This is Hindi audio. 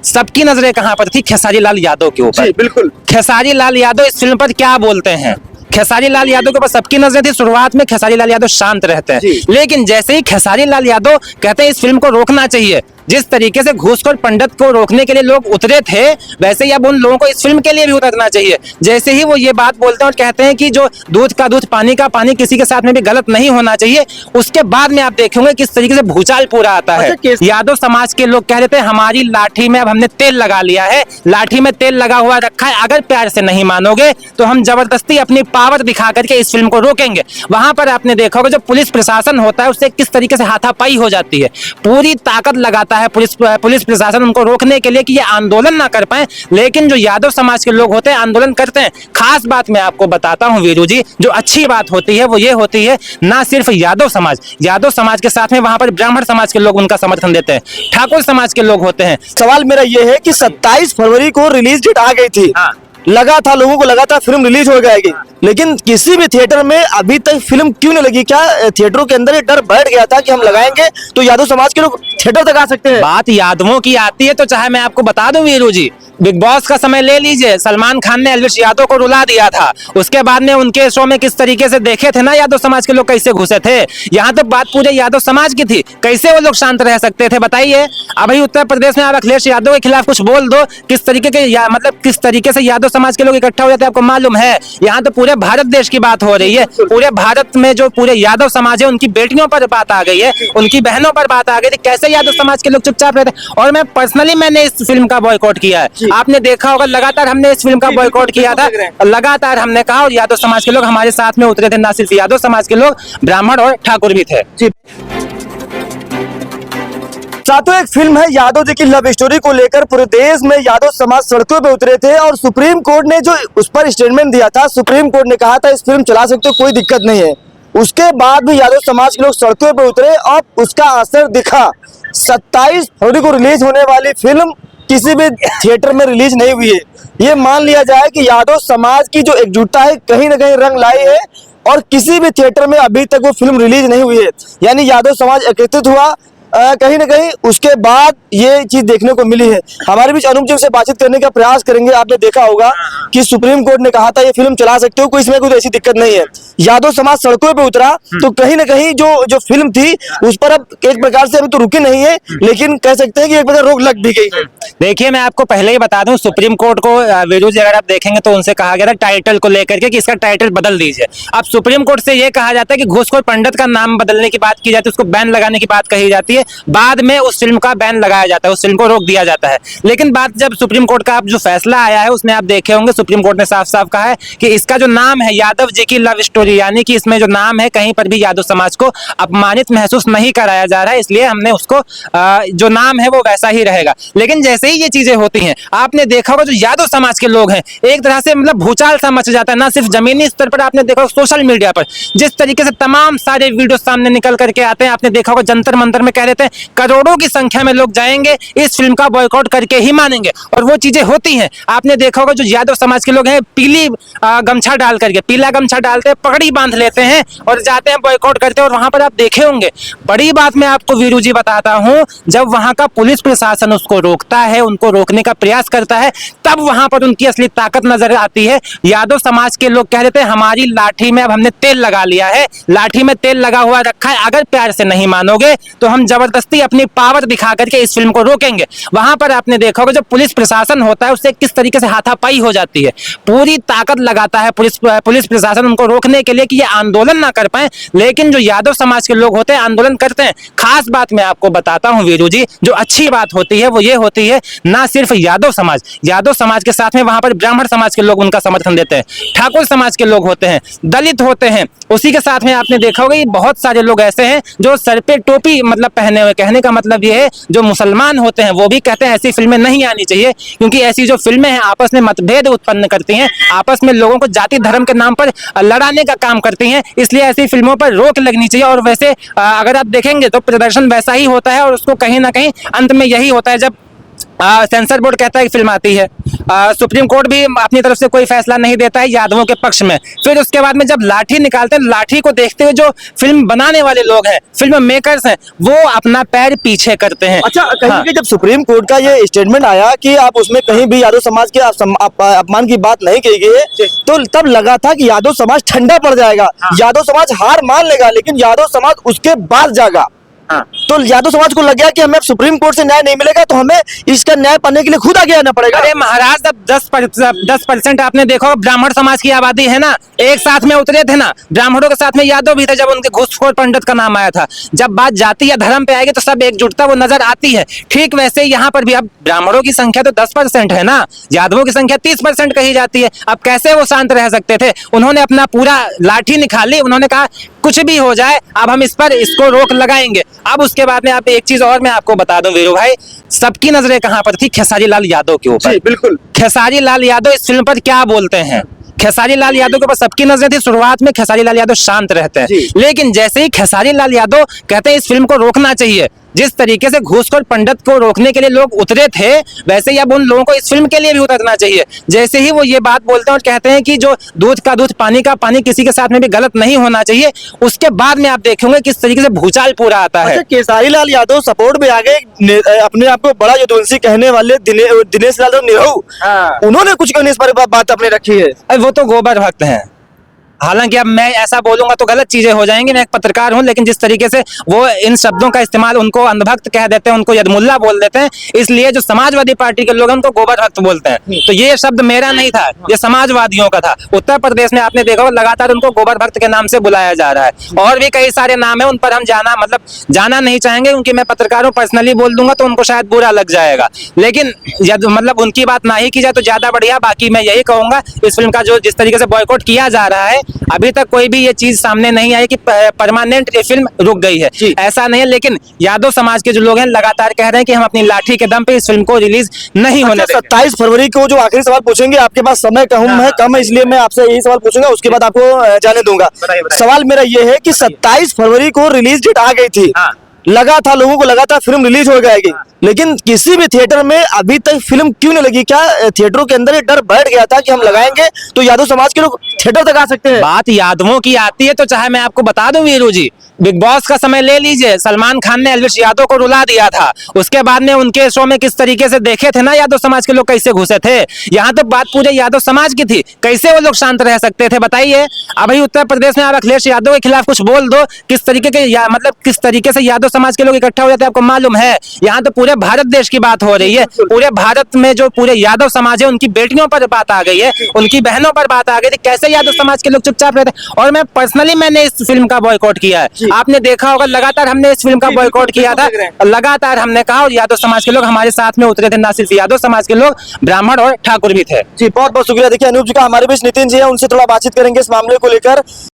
सबकी नजरें कहां पर थी? खेसारी लाल यादव के ऊपर। बिल्कुल। खेसारी लाल यादव इस फिल्म पर क्या बोलते हैं? खेसारी लाल यादव के ऊपर सबकी नजरें थी। शुरुआत में खेसारी लाल यादव शांत रहते हैं, लेकिन जैसे ही खेसारी लाल यादव कहते हैं इस फिल्म को रोकना चाहिए, जिस तरीके से घूसखोर पंडित को रोकने के लिए लोग उतरे थे, वैसे ही अब उन लोगों को इस फिल्म के लिए भी उतरना चाहिए। जैसे ही वो ये बात बोलते हैं और कहते हैं कि जो दूध का दूध पानी का पानी, किसी के साथ में भी गलत नहीं होना चाहिए, उसके बाद में आप देखेंगे किस तरीके से भूचाल पूरा आता है। यादव समाज के लोग कह रहे थे हमारी लाठी में अब हमने तेल लगा लिया है, लाठी में तेल लगा हुआ रखा है, अगर प्यार से नहीं मानोगे तो हम जबरदस्ती अपनी पावर दिखा करके इस फिल्म को रोकेंगे। वहां पर आपने देखा होगा जो पुलिस प्रशासन होता है उससे किस तरीके से हाथापाई हो जाती है, पूरी ताकत लगाता है पुलिस प्रशासन उनको रोकने के लिए कि ये आंदोलन ना कर पाए। लेकिन जो यादव समाज के लोग होते हैं आंदोलन करते हैं। खास बात मैं आपको बताता हूं वीरू जी, जो अच्छी बात होती है वो ये होती है, ना सिर्फ यादव समाज के साथ में वहां पर ब्राह्मण समाज के लोग उनका समर्थन देते हैं, ठाकुर समाज के लोग होते हैं। सवाल मेरा ये है कि 27 फरवरी को रिलीज डेट आ गई थी, लगा था लोगों को, लगा था फिल्म रिलीज हो जाएगी, लेकिन किसी भी थिएटर में अभी तक फिल्म क्यों नहीं लगी? क्या थिएटरों के अंदर ये डर बैठ गया था कि हम लगाएंगे तो यादव समाज के लोग थिएटर तक आ सकते हैं? बात यादवों की आती है तो चाहे मैं आपको बता दूं वीरू जी, बिग बॉस का समय ले लीजिए, सलमान खान ने एल्विश यादव को रुला दिया था। उसके बाद में उनके शो में किस तरीके से देखे थे ना यादव समाज के लोग कैसे घुसे थे। यहाँ तो बात पूरे यादव समाज की थी, कैसे वो लोग शांत रह सकते थे बताइए? अभी उत्तर प्रदेश में आप अखिलेश यादव के खिलाफ कुछ बोल दो, किस तरीके के मतलब किस तरीके से यादव समाज के लोग इकट्ठा हो जाते हैं आपको मालूम है। यहाँ तो पूरे भारत देश की बात हो रही है, पूरे भारत में जो पूरे यादव समाज है उनकी बेटियों पर बात आ गई है, उनकी बहनों पर बात आ गई थी, कैसे यादव समाज के लोग चुपचाप रहते। और मैं पर्सनली मैंने इस फिल्म का बॉयकॉट किया है, आपने देखा होगा, लगातार हमने इस फिल्म का बॉयकॉट किया था, लगातार हमने कहा, और यादव समाज के लोग हमारे साथ में उतरे थे, ना सिर्फ यादव समाज के लोग, ब्राह्मण और ठाकुर भी थे। साथों एक फिल्म है यादव जी की लव स्टोरी को लेकर पूरे देश में यादव समाज सड़कों पे उतरे थे और सुप्रीम कोर्ट ने जो उस पर स्टेटमेंट दिया था, सुप्रीम कोर्ट ने कहा था इस फिल्म चला सकते हो, कोई दिक्कत नहीं है। उसके बाद भी यादव समाज के लोग सड़कों पे उतरे और उसका असर दिखा। 27 फरवरी को रिलीज होने वाली फिल्म किसी भी थिएटर में रिलीज नहीं हुई है। ये मान लिया जाए कि यादव समाज की जो एकजुटता है कहीं ना कहीं रंग लाई है और किसी भी थिएटर में अभी तक वो फिल्म रिलीज नहीं हुई है। यानी यादव समाज एकत्रित हुआ कहीं ना कहीं, उसके बाद ये चीज देखने को मिली है। हमारे बीच अनूप जी से बातचीत करने का प्रयास करेंगे। आपने देखा होगा कि सुप्रीम कोर्ट ने कहा था ये फिल्म चला सकते हो, कोई इसमें कोई ऐसी दिक्कत नहीं है। यादव समाज सड़कों पे उतरा तो कहीं ना कहीं जो फिल्म थी उस पर अब एक प्रकार से अभी तो रुकी नहीं है, लेकिन कह सकते हैं कि एक प्रकार रोक लग भी गई है। देखिए मैं आपको पहले ही बता दूं, सुप्रीम कोर्ट को वीरू जी अगर आप देखेंगे तो उनसे कहा गया था टाइटल को लेकर के कि इसका टाइटल बदल दीजिए। अब सुप्रीम कोर्ट से ये कहा जाता है कि घूसखोर पंडित का नाम बदलने की बात की जाती है, उसको बैन लगाने की बात कही जाती है, बाद में उस फिल्म का बैन लगाया जाता है, उस फिल्म को रोक दिया जाता है। लेकिन बात जब सुप्रीम कोर्ट का जो फैसला आया है उसमें आप देखे होंगे सुप्रीम कोर्ट ने साफ साफ कहा है कि इसका जो नाम है यादव जी की लव स्टोरी, यानी कि इसमें जो नाम है कहीं पर भी यादव समाज को अपमानित महसूस नहीं कराया जा रहा है, इसलिए हमने उसको जो नाम है वो वैसा ही रहेगा। लेकिन जैसे ही ये चीजें होती हैं आपने देखा होगा जो यादव समाज के लोग हैं एक तरह से मतलब भूचाल सा मच जाता है, ना सिर्फ जमीनी स्तर पर, आपने देखा सोशल मीडिया पर जिस तरीके से तमाम सारे वीडियो सामने निकल करके आते हैं। आपने देखा होगा जंतर मंतर में कह देते हैं करोड़ों की संख्या में लोग जाएंगे, इस फिल्म का बॉयकॉट करके ही मानेंगे, और वो चीजें होती हैं। आपने देखा होगा जो यादव समाज के लोग हैं पीली गमछा डाल करके, पीला गमछा डालते हैं, पगड़ी बांध लेते हैं और जाते हैं बॉयकॉट करते हैं। और वहां पर आप देखे होंगे, बड़ी बात मैं आपको वीरू जी बताता हूं, जब वहां का पुलिस प्रशासन उसको रोकता है, उनको रोकने का प्रयास करता है, तब वहां पर उनकी असली ताकत नजर आती है। यादव समाज के लोग कह देते हैं हमारी लाठी में अब हमने तेल लगा लिया है, लाठी में तेल लगा हुआ रखा है, अगर प्यार से नहीं मानोगे तो हम जबरदस्ती अपनी पावर दिखा करके इस फिल्म को रोकेंगे। वहां पर आपने देखा होगा जो पुलिस प्रशासन होता है उससे किस तरीके से हाथापाई हो जाती है, पूरी ताकत लगाता है पुलिस प्रशासन उनको रोकने के लिए कि ये आंदोलन ना कर पाए। लेकिन जो यादव समाज के लोग होते हैं आंदोलन करते हैं। खास बात मैं आपको बताता हूं वीरू जी, जो अच्छी बात होती है वो ये होती है, ना सिर्फ यादव समाज के साथ में वहां पर ब्राह्मण समाज के लोग उनका समर्थन देते हैं, ठाकुर समाज के लोग होते हैं, दलित होते हैं, उसी के साथ में आपने देखा होगा बहुत सारे लोग ऐसे हैं जो सर पे टोपी मतलब पहने हुए। कहने का मतलब ये है जो मुसलमान होते हैं वो भी कहते हैं ऐसी फिल्में नहीं आनी चाहिए, क्योंकि ऐसी जो फिल्में हैं आपस में मतभेद उत्पन्न करती हैं, आपस में लोगों को जाति धर्म के नाम पर लड़ाने का काम करती हैं, इसलिए ऐसी फिल्मों पर रोक लगनी चाहिए। और वैसे अगर आप देखेंगे तो प्रदर्शन वैसा ही होता है और उसको कहीं ना कहीं अंत में यही होता है जब सेंसर बोर्ड कहता है कि फिल्म आती है, सुप्रीम कोर्ट भी अपनी तरफ से कोई फैसला नहीं देता है यादवों के पक्ष में। फिर उसके बाद में जब लाठी निकालते हैं, लाठी को देखते हुए जो फिल्म बनाने वाले लोग हैं, फिल्म मेकर्स हैं, वो अपना पैर पीछे करते हैं। अच्छा, कहीं हाँ। कि जब सुप्रीम कोर्ट का ये स्टेटमेंट आया कि आप उसमें कहीं भी यादव समाज के अपमान की बात नहीं कही गई है, तो तब लगा था कि यादव समाज ठंडा पड़ जाएगा, यादव समाज हार मान लेगा, लेकिन यादव समाज उसके बाद जागा। हाँ। तो यादव समाज को लग गया कि हमें सुप्रीम कोर्ट से न्याय नहीं मिलेगा, तो हमें इसका न्याय पाने के लिए खुद आगे आना पड़ेगा। अरे महाराज, जब 10% आपने देखो ब्राह्मण समाज की आबादी है ना, एक साथ में उतरे थे ना, ब्राह्मणों के साथ में यादव भी थे जब उनके घूसखोर पंडित का नाम आया था। जब बात जाति या धर्म पे आएगी तो सब एकजुटता वो नजर आती है। ठीक वैसे यहाँ पर भी अब ब्राह्मणों की संख्या तो 10% है ना, यादवों की संख्या 30% कही जाती है। अब कैसे वो शांत रह सकते थे? उन्होंने अपना पूरा लाठी निकाली, उन्होंने कहा कुछ भी हो जाए अब हम इसको रोक लगाएंगे। अब उसके बाद में आप एक चीज और मैं आपको बता दूं वीरू भाई, सबकी नजरें कहां पर थी? खेसारी लाल यादव के ऊपर। जी, बिल्कुल। खेसारी लाल यादव इस फिल्म पर क्या बोलते हैं? खेसारी लाल यादव के ऊपर सबकी नजर थी। शुरुआत में खेसारी लाल यादव शांत रहते हैं, लेकिन जैसे ही खेसारी लाल यादव कहते हैं इस फिल्म को रोकना चाहिए, जिस तरीके से घूसखोर पंडित को रोकने के लिए लोग उतरे थे, वैसे ही अब उन लोगों को इस फिल्म के लिए भी उतरना चाहिए। जैसे ही वो ये बात बोलते हैं और कहते हैं कि जो दूध का दूध पानी का पानी, किसी के साथ में भी गलत नहीं होना चाहिए, उसके बाद में आप देखेंगे किस तरीके से भूचाल पूरा आता है। अच्छा, केसारी लाल यादव सपोर्ट में आ गए, अपने आप को बड़ा यदुवंशी कहने वाले दिनेश यादव निरहू, उन्होंने कुछ कहने इस पर बात अपने रखी है। अरे वो तो गोबर भक्त हैं। हालांकि अब मैं ऐसा बोलूंगा तो गलत चीजें हो जाएंगी, मैं एक पत्रकार हूं, लेकिन जिस तरीके से वो इन शब्दों का इस्तेमाल, उनको अंधभक्त कह देते हैं, उनको यदमुल्ला बोल देते हैं, इसलिए जो समाजवादी पार्टी के लोग हैं उनको गोबर भक्त बोलते हैं। तो ये शब्द मेरा नहीं था, ये समाजवादियों का था। उत्तर प्रदेश में आपने देखा लगातार उनको गोबर भक्त के नाम से बुलाया जा रहा है। और भी कई सारे नाम है, उन पर हम जाना नहीं चाहेंगे, क्योंकि मैं पत्रकारों पर्सनली बोल दूंगा तो उनको शायद बुरा लग जाएगा। लेकिन उनकी बात ना ही की जाए तो ज्यादा बढ़िया। बाकी मैं यही कहूंगा, इस फिल्म का जो जिस तरीके से बॉयकॉट किया जा रहा है, अभी तक कोई भी ये चीज सामने नहीं आई कि परमानेंट ये फिल्म रुक गई है, ऐसा नहीं है। लेकिन यादव समाज के जो लोग हैं लगातार कह रहे हैं कि हम अपनी लाठी के दम पे इस फिल्म को रिलीज नहीं होने देंगे। 27 फरवरी को जो आखिरी सवाल पूछेंगे, आपके पास समय कम है, इसलिए मैं आपसे यही सवाल पूछूंगा, उसके बाद आपको जाने दूंगा। सवाल मेरा ये है कि 27 फरवरी को रिलीज डेट आ गई थी, लगा था, लोगों को लगा था फिल्म रिलीज हो जाएगी, लेकिन किसी भी थिएटर में अभी तक फिल्म क्यों नहीं लगी? क्या थिएटरों के अंदर ये डर बैठ गया था कि हम लगाएंगे तो यादव समाज के लोग थिएटर तक आ सकते हैं? बात यादवों की आती है तो चाहे मैं आपको बता दूं वीरू जी, बिग बॉस का समय ले लीजिए, सलमान खान ने एल्विश यादव को रुला दिया था। उसके बाद में उनके शो में किस तरीके से देखे थे ना यादव समाज के लोग कैसे घुसे थे। यहाँ तो बात पूरे यादव समाज की थी, कैसे वो लोग शांत रह सकते थे बताइए? अभी उत्तर प्रदेश में आप अखिलेश यादव के खिलाफ कुछ बोल दो, किस तरीके के किस तरीके से यादव समाज के लोग इकट्ठा हो जाते हैं आपको मालूम है। यहाँ तो पूरे भारत देश की बात हो रही है, पूरे भारत में जो पूरे यादव समाज है उनकी बेटियों पर बात आ गई है, उनकी बहनों पर बात आ गई थी, कैसे यादव समाज के लोग चुपचाप रहते। और मैं पर्सनली मैंने इस फिल्म का बॉयकॉट किया है, आपने देखा होगा, लगातार हमने इस फिल्म का बॉयकॉट किया था, लगातार हमने कहा, और यादव समाज के लोग हमारे साथ में उतरे थे, ना सिर्फ यादव समाज के लोग, ब्राह्मण और ठाकुर भी थे। जी, बहुत बहुत शुक्रिया। देखिए अनूप जी का हमारे बीच नितिन जी है, उनसे थोड़ा बातचीत करेंगे इस मामले को लेकर।